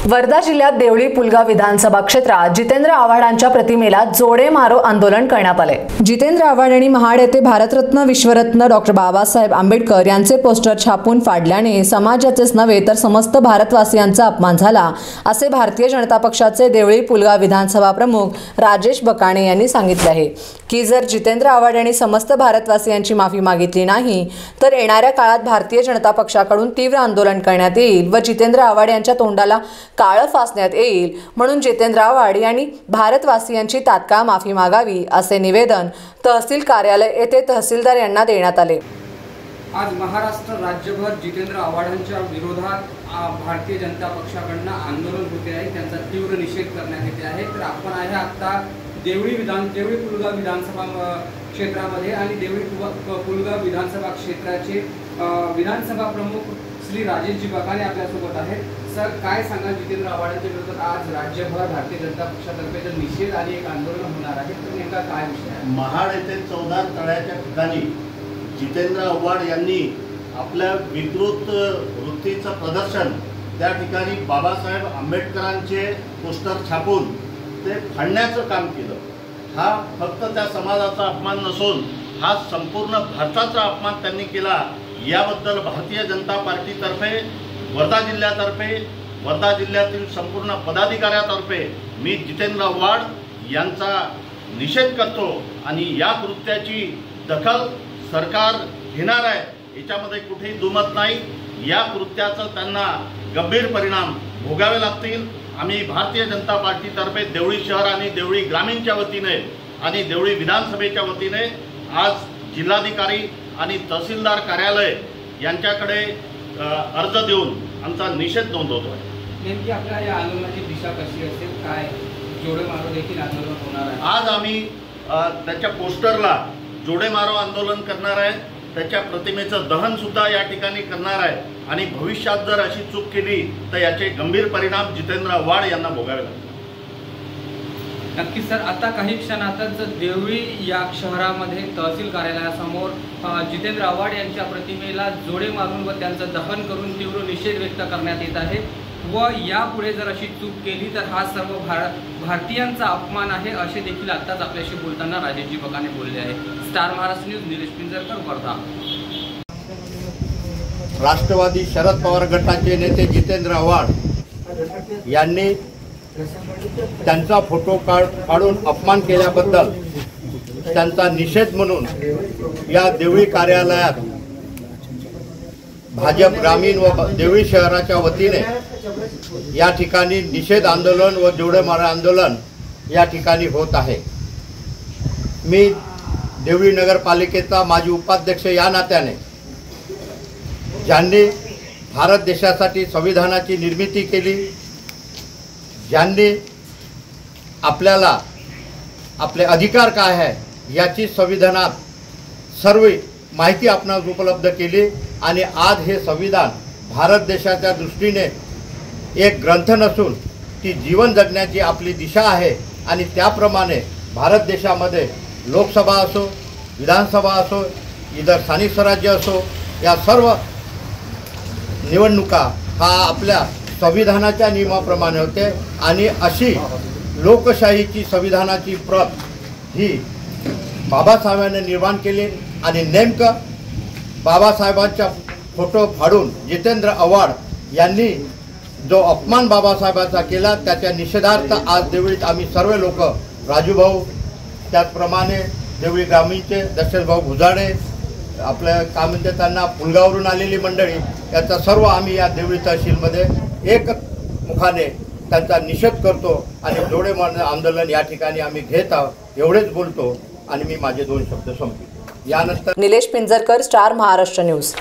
वर्धा जिल्ह्यात देवळी पुलगाव विधानसभा क्षेत्रात जितेंद्र आव्हाडांच्या प्रतिमेला जोडे मारो आंदोलन करण्यात आले। जितेंद्र आव्हाड यांनी महाड येथे भारतरत्न विश्वरत्न डॉक्टर बाबासाहेब आंबेडकर यांचे पोस्टर छापून फाडल्याने समाजाचेच नव्हे तर समस्त भारतवासियांचा अपमान झाला, असे भारतीय जनता पक्षाचे देवळी पुलगाव विधानसभा प्रमुख राजेश बकाणे यांनी सांगितले आहे की जर जितेंद्र आव्हाड यांनी समस्त भारतवासियांची माफी मागितली नाही तर येणाऱ्या काळात भारतीय जनता पक्षाकडून तीव्र आंदोलन करण्यात येईल व जितेंद्र आव्हाड यांच्या तोंडाला काळं फासण्यात येईल, म्हणून जितेंद्र आव्हाड यांनी भारतवासियांची तात्काळ माफी मागावी असे निवेदन तहसील कार्यालय येथे तहसीलदार यांना देण्यात आले। आज महाराष्ट्र राज्यभर जितेंद्र आव्हाडांच्या विरोधात भारतीय जनता पक्षाकडून आंदोलन होते आहे, त्यांचा तीव्र निषेध करण्यात येते आहे। तर आपण आहे आता देवळी पुलगाव विधानसभा क्षेत्रामध्ये आणि देवळी पुलगाव विधानसभा क्षेत्राचे विधानसभा प्रमुख श्री राजेशजी बकाणे आपल्यासोबत आहेत। सर, काय सांगा, जितेंद्र आव्हाडांच्या विरोधात आज राज्यभर भारतीय जनता पक्षातर्फे निषेध आणि एक आंदोलन होणार आहे, तर नेमका काय विषय आहे? महाड येथे 14 तळ्याच्या ठिकाणी जितेंद्र आव्हाड यांनी आपल्या विकृत वृत्तीचं प्रदर्शन त्या ठिकाणी बाबासाहेब आंबेडकरांचे पोस्टर छापून ते फाडण्याचं काम केलं। हा फक्त त्या समाजाचा अपमान नसून हा संपूर्ण भारताचा अपमान त्यांनी केला। याबद्दल भारतीय जनता पार्टीतर्फे वर्धा जिल्ह्यातील संपूर्ण पदाधिकाऱ्यांतर्फे मी जितेंद्र आव्हाड यांचा निषेध करतो आणि या कृत्याची दखल सरकार घेणार आहे, याच्यामध्ये कुठेही दुमत नाही। या कृत्याचं त्यांना गंभीर परिणाम भोगावे लागतील। आम्ही भारतीय जनता पार्टीतर्फे देवळी शहर आणि देवळी ग्रामीणच्या वतीने आणि देवळी विधानसभेच्या वतीने आज जिल्हाधिकारी आणि तहसीलदार कार्यालय यांच्याकडे अर्ज देऊन आमचा निषेध नोंदवतो आहे। नेमकी आपल्या या आंदोलनाची दिशा कशी असेल, काय जोडे मारो देखील आंदोलन होणार आहे? आज आम्ही त्याच्या पोस्टरला जोडे मारो आंदोलन करणार आहे, त्याच्या प्रतिमेचं दहन सुद्धा या ठिकाणी करणार आहे आणि भविष्यात जर अशी चूक केली तर याचे गंभीर परिणाम जितेंद्र आव्हाड यांना भोगावे लागतील। नक्कीच सर, आता काही क्षणातच देवळी या शहरामध्ये तहसील कार्यालयासमोर जितेंद्र आव्हाड यांच्या प्रतिमेला जोडे मारून व त्यांचं दहन करून तीव्र निषेध व्यक्त करण्यात येत आहे व यापुढे जर अशी चूक केली तर हा सर्व भारतीयांचा अपमान आहे, असे देखील आत्ताच आपल्याशी बोलताना राजेशजी बकाणे बोलले आहे। Star Maharashtra news, Nilesh Pinjarkar, Wardha. राष्ट्रवादी शरद पवार गटाचे नेते जितेंद्र आव्हाड यांनी त्यांचा फोटो काढून अपमान केल्याबद्दल त्यांचा निषेध म्हणून या देवळी कार्यालयात भाजप ग्रामीण व देवळी शहराच्या वतीने या ठिकाणी निषेध आंदोलन व जोडे मारो आंदोलन या ठिकाणी होत आहे। मी देवळी नगरपालिकेचा माजी उपाध्यक्ष या नात्याने, ज्यांनी भारत देशासाठी संविधानाची निर्मिती केली, ज्यांनी आपल्याला आपले अधिकार काय आहे याची संविधानात सर्व माहिती आपणास उपलब्ध केली आणि आज हे संविधान भारत देशाच्या दृष्टीने एक ग्रंथ नसून ती जीवन जगण्याची आपली दिशा आहे आणि त्याप्रमाणे भारत देशामध्ये लोकसभा असो, विधानसभा असो, इतर स्थानिक स्वराज्य असो, या सर्व निवडणुका हा आपल्या संविधानाच्या नियमाप्रमाणे होते आणि अशी लोकशाहीची संविधानाची प्रत ही बाबासाहेबांनी निर्माण केली आणि नेमकं बाबासाहेबांचा फोटो फाडून जितेंद्र आव्हाड यांनी जो अपमान बाबासाहेबांचा केला त्याच्या निषेधार्थ आज देवळीत आम्ही सर्व लोक, राजूभाऊ, त्याचप्रमाणे देवळी ग्रामीणचे दशरथभाऊ भुजाडे, आपल्या काय म्हणते त्यांना पुलगावरून आलेली मंडळी, याचा सर्व आम्ही या देवळी तहसीलमध्ये एक मुखाने त्यांचा निषेध करतो आणि जोडे मारो आंदोलन या ठिकाणी आम्ही घेत आहोत, एवढेच बोलतो आणि मी माझे 2 शब्द संपवितो। यानंतर निलेश पिंजरकर, स्टार महाराष्ट्र न्यूज।